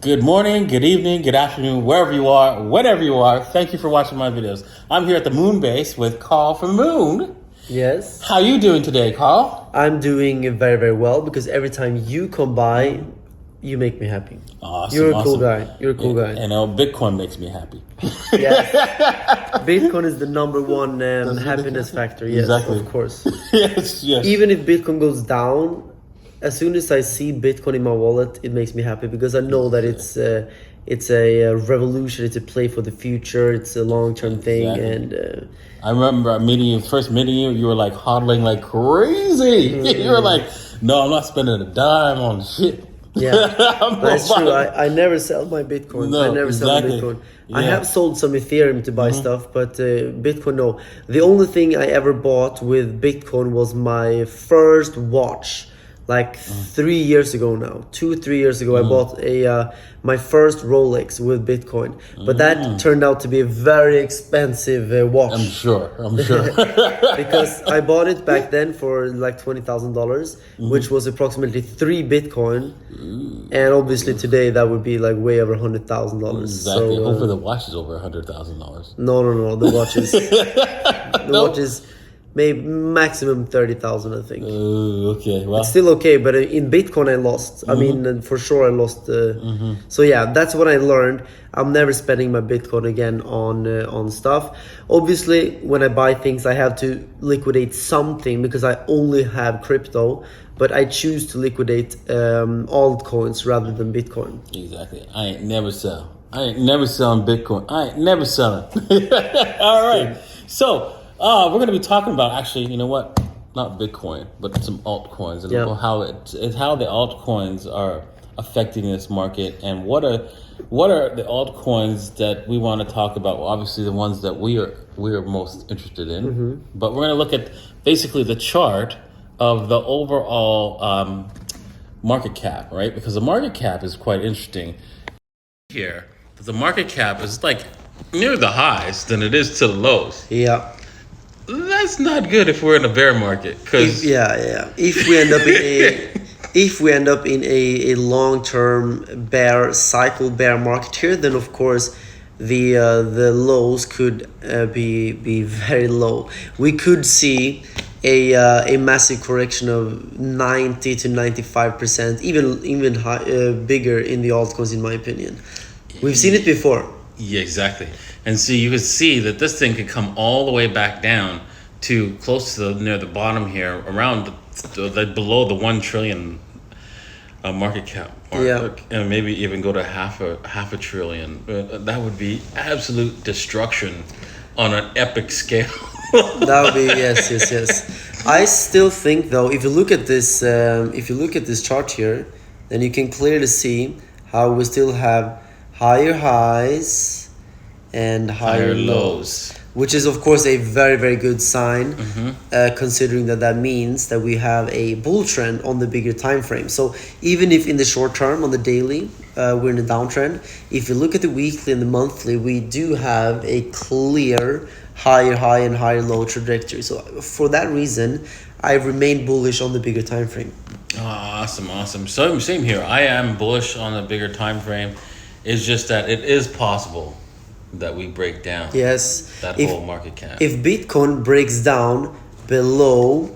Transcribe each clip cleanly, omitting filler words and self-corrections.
Good morning, good evening, good afternoon, wherever you are, whenever you are. Thank you for watching my videos. I'm here at the Moon Base with Carl from Moon. Yes. How are you doing today, Carl? I'm doing very, very well because every time you come by, you make me happy. Awesome. You're a cool guy. You're a cool guy. You know, Bitcoin makes me happy. Yes. Bitcoin is the number one happiness factor. Yes, Exactly. of course. Yes. Even if Bitcoin goes down, as soon as I see Bitcoin in my wallet, it makes me happy because I know that it's a revolution. It's a play for the future. It's a long-term thing. And I remember first meeting you, you were like hodling like crazy. You were like, no, I'm not spending a dime on shit. Yeah, that's true. I never sell my Bitcoin. No, I never sell my Bitcoin. I have sold some Ethereum to buy stuff, but Bitcoin, no. The only thing I ever bought with Bitcoin was my first watch. Like 3 years ago now, 2-3 years ago, I bought my first Rolex with Bitcoin, but that turned out to be a very expensive watch. I'm sure. Because I bought it back then for like $20,000, which was approximately 3 Bitcoin, and obviously today that would be like way over $100,000. Exactly. So, hopefully the watch is over $100,000. No. The watch is watch is maybe maximum 30,000, I think. Okay, well, it's still okay, but in Bitcoin I lost. I mean, for sure I lost. So yeah, that's what I learned. I'm never spending my Bitcoin again on stuff. Obviously, when I buy things, I have to liquidate something because I only have crypto. But I choose to liquidate altcoins rather than Bitcoin. Exactly. I ain't never sell. I ain't never selling Bitcoin. I ain't never selling. All right. So we're going to be talking about, actually, you know what? Not Bitcoin, but some altcoins and how the altcoins are affecting this market, and what are the altcoins that we want to talk about. Well, obviously, the ones that we are most interested in, but we're going to look at basically the chart of the overall market cap, right? Because the market cap is quite interesting here. But the market cap is like near the highs than it is to the lows. Yeah. That's not good if we're in a bear market, because if we end up in a long-term bear market here, then of course the lows could be very low. We could see a massive correction of 90 to 95%, even bigger in the altcoins, in my opinion. We've seen it before. Yeah, exactly. And so you can see that this thing could come all the way back down to close to near the bottom here, around below the 1 trillion market cap mark, and maybe even go to half a trillion. That would be absolute destruction on an epic scale. That would be yes. I still think, though, if you look at this chart here, then you can clearly see how we still have higher highs and higher lows, which is of course a very, very good sign, considering that means that we have a bull trend on the bigger time frame. So even if in the short term, on the daily, we're in a downtrend, if you look at the weekly and the monthly, we do have a clear higher high and higher low trajectory. So for that reason, I remain bullish on the bigger time frame. Awesome. So same here. I am bullish on the bigger time frame. It's just that it is possible that we break down whole market cap. If Bitcoin breaks down below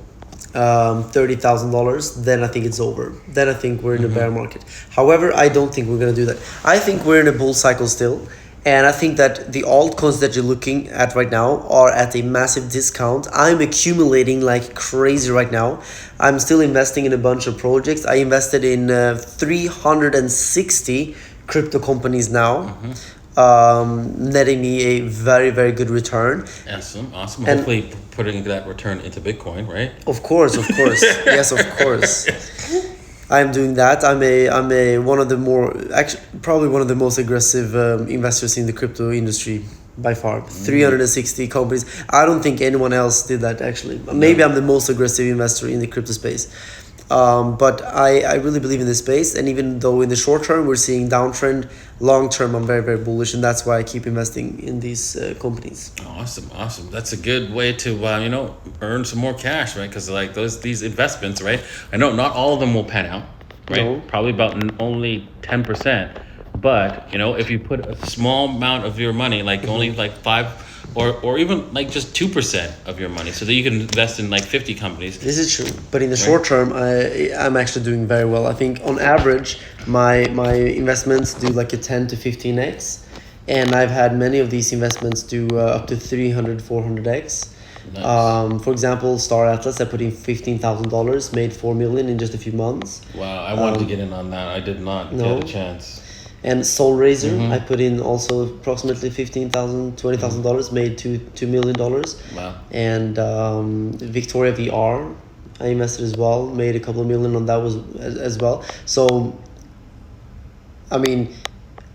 $30,000, then I think it's over. Then I think we're in a bear market. However, I don't think we're going to do that. I think we're in a bull cycle still. And I think that the altcoins that you're looking at right now are at a massive discount. I'm accumulating like crazy right now. I'm still investing in a bunch of projects. I invested in 360 crypto companies now, netting me a very, very good return. Awesome. And hopefully putting that return into Bitcoin, right? Of course. Yes, of course. I'm doing that. I'm one of the probably one of the most aggressive investors in the crypto industry by far. 360 companies. I don't think anyone else did that, actually. Maybe I'm the most aggressive investor in the crypto space. But I really believe in this space, and even though in the short term we're seeing downtrend, long term I'm very, very bullish, and that's why I keep investing in these companies. Awesome. That's a good way to earn some more cash, right? Because like these investments, right? I know not all of them will pan out, right? No. Probably about only 10%. But if you put a small amount of your money, like only like 5 or even like just 2% of your money, so that you can invest in like 50 companies. This is true, but in the short term, I'm actually doing very well. I think on average, my investments do like a 10 to 15x, and I've had many of these investments do up to 300, 400x. Nice. For example, Star Atlas, I put in $15,000, made $4 million in just a few months. Wow, I wanted to get in on that. I did not get a chance. And Soul Razor, I put in also approximately $15,000, $20,000, made $2 million. Wow. And Victoria VR, I invested as well, made a couple of million on that as well. So, I mean,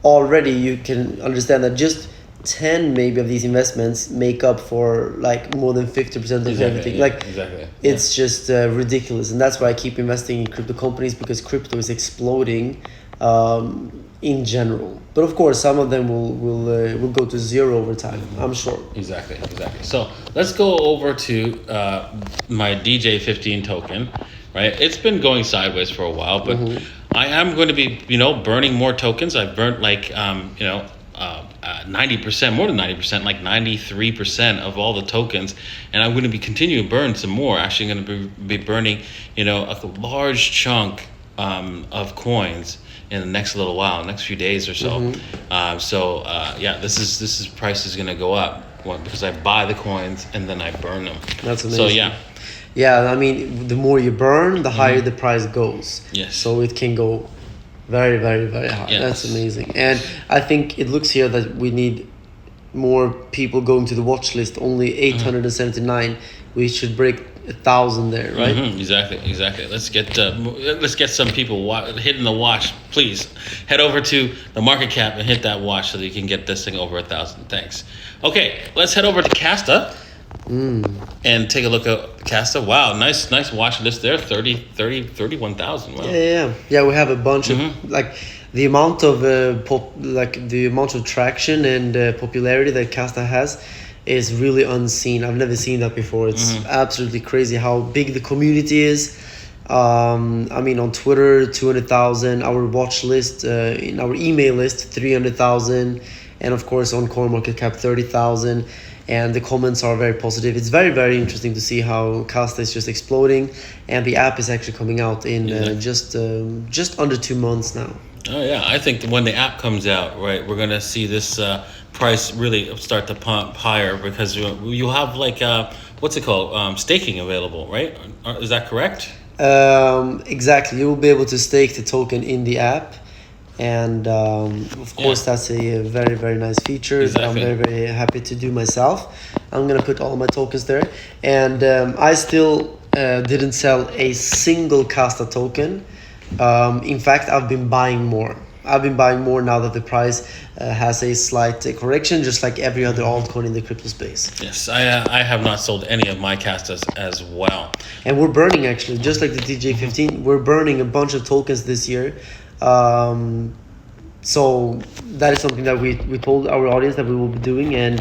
already you can understand that just 10 maybe of these investments make up for like more than 50% of everything. Yeah, like it's just ridiculous, and that's why I keep investing in crypto companies, because crypto is exploding in general. But of course, some of them will go to zero over time. I'm sure. Exactly. So let's go over to my DJ15 token. Right, it's been going sideways for a while, but I am going to be burning more tokens. I've burnt like 90%, more than 90%, like 93% of all the tokens, and I'm going to be continuing to burn some more. Actually, going to be burning a large chunk of coins in the next little while, next few days or so. This price is going to go up because I buy the coins and then I burn them. That's amazing. So yeah, I mean, the more you burn, the higher the price goes. Yes. So it can go very, very, very high. Yes. That's amazing. And I think it looks here that we need more people going to the watch list. Only 879. We should break 1,000 there, right? Exactly. Let's get some people hitting the watch. Please head over to the market cap and hit that watch so that you can get this thing over 1,000. Thanks. Okay, let's head over to Kasta. And take a look at Kasta. Wow, nice watch list there. 31,000. Wow. Yeah. We have a bunch of like the amount of the amount of traction and popularity that Kasta has is really unseen. I've never seen that before. It's absolutely crazy how big the community is. I mean, on Twitter, 200,000. Our watch list, in our email list, 300,000, and of course on CoinMarketCap, 30,000. And the comments are very positive. It's very, very interesting to see how Kasta is just exploding, and the app is actually coming out in just under 2 months now. Oh yeah, I think when the app comes out, right, we're gonna see this price really start to pump higher, because you have like what's it called, staking available, right? Is that correct? Exactly. You will be able to stake the token in the app. And of course, that's a very, very nice feature that I'm very, very happy to do myself. I'm going to put all my tokens there. And I still didn't sell a single Kasta token. In fact, I've been buying more. Now that the price has a slight correction, just like every other altcoin in the crypto space. Yes, I have not sold any of my Kastas as well. And we're burning, actually, just like the DJ15, we're burning a bunch of tokens this year. So that is something that we told our audience that we will be doing, and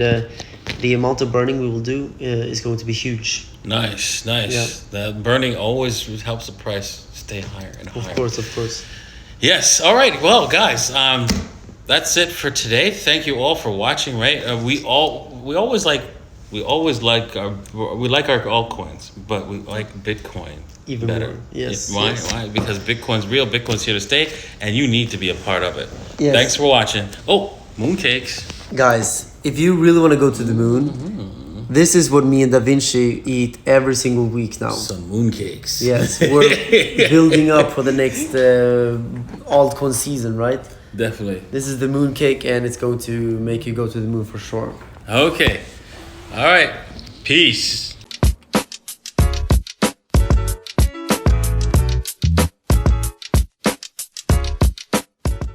the amount of burning we will do is going to be huge. Nice. Yeah. The burning always helps the price stay higher and higher. Of course. Yes. All right. Well, guys, that's it for today. Thank you all for watching. Right? We like our altcoins, but we like Bitcoin even better. More. Yes. Why? Because Bitcoin's here to stay, and you need to be a part of it. Yes. Thanks for watching. Oh, mooncakes. Guys, if you really want to go to the moon, this is what me and Da Vinci eat every single week now. Some mooncakes. Yes, we're building up for the next altcoin season, right? Definitely. This is the mooncake, and it's going to make you go to the moon for sure. Okay. All right. Peace.